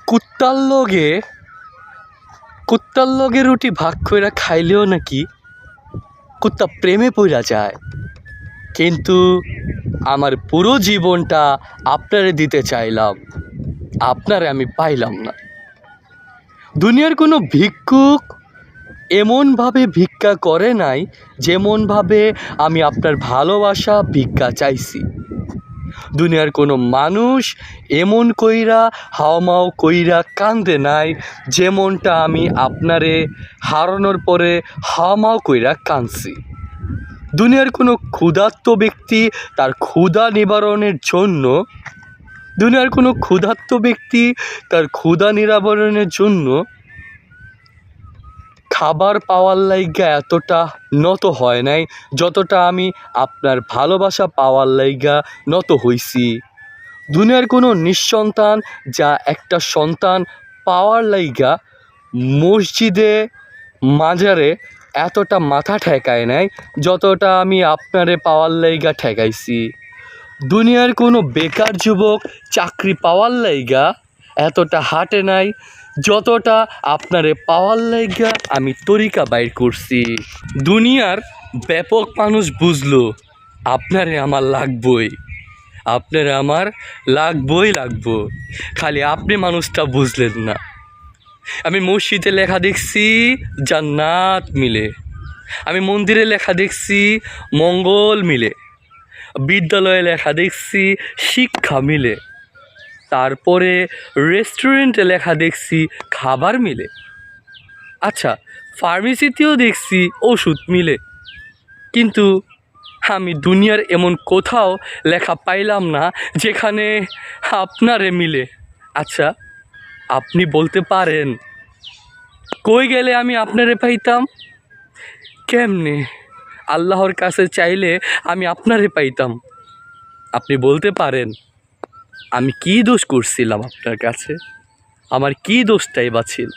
কুত্তার লগে রুটি ভাগ কইরা খাইলেও নাকি কুত্তা প্রেমে পইরা যায়। কিন্তু আমার পুরো জীবনটা আপনারে দিতে চাইলাম, আপনারে আমি পাইলাম না। দুনিয়ার কোনো ভিক্ষুক এমনভাবে ভিক্ষা করে নাই যেমনভাবে আমি আপনার ভালোবাসা ভিক্ষা চাইছি। দুনিয়ার কোনো মানুষ এমন কইরা হাওমাও কইরা কান্দে নাই যেমনটা আমি আপনারে হারানোর পরে হাওমাও কইরা কাঁদছি। দুনিয়ার কোনো ক্ষুধার্ত ব্যক্তি তার ক্ষুধা নিবারণের জন্য খাবার পাওয়ার লাইগা এতটা নত হয় নাই যতটা আমি আপনার ভালোবাসা পাওয়ার লাইগা নত হইছি। দুনিয়ার কোনো নিঃসন্তান যা একটা সন্তান পাওয়ার লাইগা মসজিদে মাজারে এতটা মাথা ঠেকায় নাই যতটা আমি আপনারে পাওয়ার লাইগা ঠেকাইছি। দুনিয়ার কোনো বেকার যুবক চাকরি পাওয়ার লাইগা এতটা হাঁটে নাই যতটা আপনারে পাওয়ার লাইগা আমি তরিকা বাইর করছি। দুনিয়ার ব্যাপক মানুষ বুঝলো আপনারে আমার লাগবই, লাগবো। খালি আপনি মানুষটা বুঝলেন না। আমি মসজিদে লেখা দেখছি জান্নাত মিলে, আমি মন্দিরে লেখা দেখছি মঙ্গল মিলে, বিদ্যালয়ে লেখা দেখছি শিক্ষা মিলে, তারপরে রেস্টুরেন্টে লেখা দেখছি খাবার মিলে, আচ্ছা ফার্মেসিতেও দেখছি ওষুধ মিলে। কিন্তু আমি দুনিয়ার এমন কোথাও লেখা পাইলাম না যেখানে আপনারে মিলে। আচ্ছা আপনি বলতে পারেন কই গেলে আমি আপনারে পাইতাম? কেমনে আল্লাহর কাছে চাইলে আমি আপনারে পাইতাম? আপনি বলতে পারেন আমি কি দোষ করছিলাম আপনার কাছে? আমার কি দোষটাই বা ছিল?